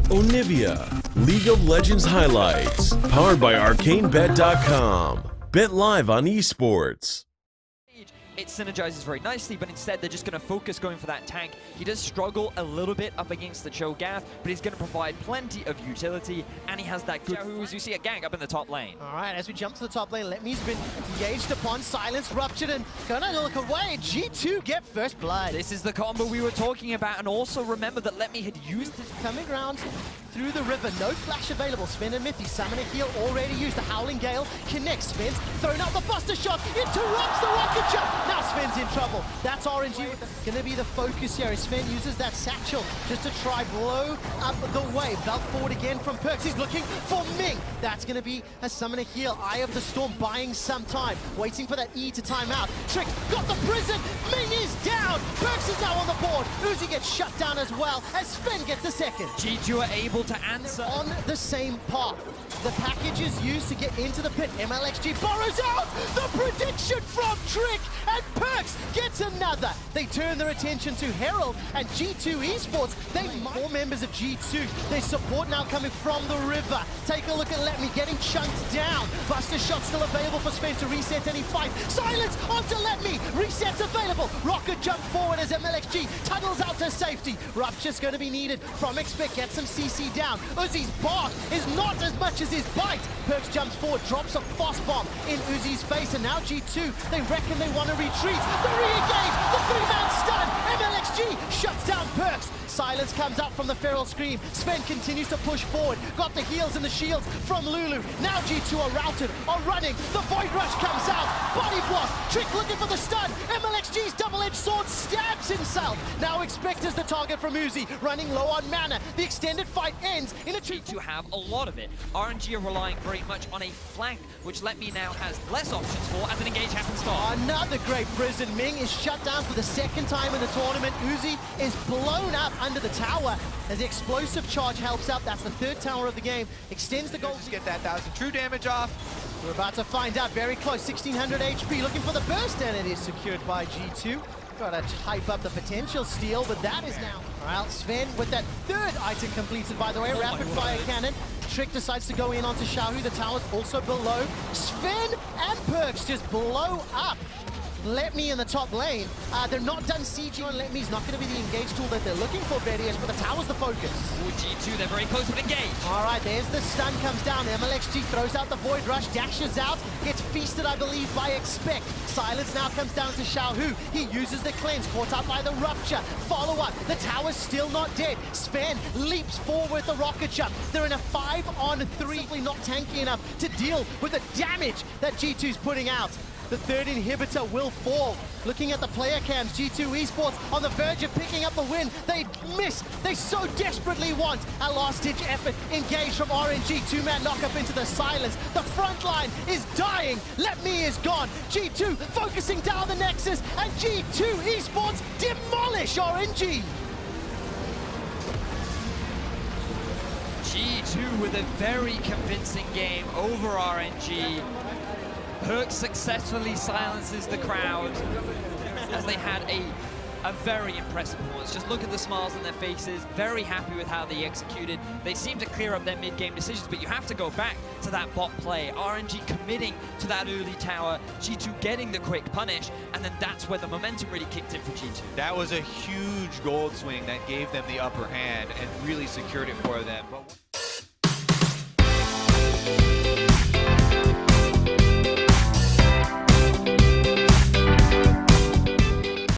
Onivia, League of Legends highlights, powered by ArcaneBet.com. Bet live on esports. It synergizes very nicely, but instead they're just going to focus going for that tank. He does struggle a little bit up against the Cho'Gath, but he's going to provide plenty of utility, and he has that good... As you see a gank up in the top lane. All right, as we jump to the top lane, Letme's been engaged upon, silence ruptured, and gonna look away. G2 get first blood. This is the combo we were talking about, and also remember that Letme had used his... Coming around through the river, no flash available. Sven and Mithy, summon a heal already used. The Howling Gale connects. Sven's thrown out the buster shot, interrupts the rocket jump. Now Sven's in trouble. That's RNG gonna be the focus here. Sven uses that satchel just to try blow up the wave. Belt forward again from Perkz. He's looking for Ming. That's gonna be a summon a heal. Eye of the Storm buying some time, waiting for that E to time out. Trick got the prison. Ming is down. Perkz is now on the board. Uzi gets shut down as well as Sven gets the second. G2 are able to answer on the same path. The package is used to get into the pit. MLXG borrows out the prediction from Trick, and Perkz gets another. They turn their attention to Herald and G2 Esports. They more members of G2. Their support now coming from the river. Take a look at Letme getting chunked down. Buster shot still available for Sven to reset any fight. Silence onto Letme. Resets available. Rocket jump forward as MLXG tunnels out to safety. Rupture's going to be needed from Expect. Gets some CC down. Uzi's bark is not as much as his bite. Perkz jumps forward, drops a frost bomb in Uzi's face, and now G2, they reckon they want to retreat. The re-engage, the three-man stun. MLXG shuts down Perkz. Silence comes out from the feral scream. Sven continues to push forward. Got the heals and the shields from Lulu. Now G2 are routed, are running. The Void Rush comes out. Body block. Trick looking for the stun. MLXG's double-edged sword stabs himself. Now Expect is the target from Uzi, running low on mana. The extended fight ends in a G2 have a lot of it. RNG are relying very much on a flank, which Letme now has less options for as an engage happens start. Another great prison. Ming is shut down for the second time in the tournament. Uzi is blown up under the tower as the explosive charge helps out. That's the third tower of the game. Extends the goal. Just get that 1,000 true damage off. We're about to find out. Very close. 1,600 HP. Looking for the burst, and it is secured by G2. Got to hype up the potential steal, but that is now. All right, Sven with that third item completed, by the way. Rapid fire cannon. Trick decides to go in onto Xiaohu. The tower's also below. Sven and Perkz just blow up Letme in the top lane. They're not done sieging on Letme. He's not going to be the engage tool that they're looking for, Vedius, but the tower's the focus. Ooh, G2, they're very close to engage. All right, there's the stun comes down. MLXG throws out the Void Rush, dashes out, gets feasted, I believe, by Expect. Silence now comes down to Xiaohu. He uses the cleanse, caught out by the Rupture. Follow-up, the tower's still not dead. Sven leaps forward with the rocket jump. They're in a 5-on-3, simply not tanky enough to deal with the damage that G2's putting out. The third inhibitor will fall. Looking at the player cams, G2 Esports on the verge of picking up the win. They miss. They so desperately want a last-ditch effort. Engage from RNG. Two-man knock-up into the silence. The front line is dying. Letme is gone. G2 focusing down the Nexus, and G2 Esports demolish RNG. G2 with a very convincing game over RNG. Perkz successfully silences the crowd as they had a very impressive performance. Just look at the smiles on their faces. Very happy with how they executed. They seem to clear up their mid-game decisions, but you have to go back to that bot play. RNG committing to that early tower, G2 getting the quick punish, and then that's where the momentum really kicked in for G2. That was a huge gold swing that gave them the upper hand and really secured it for them.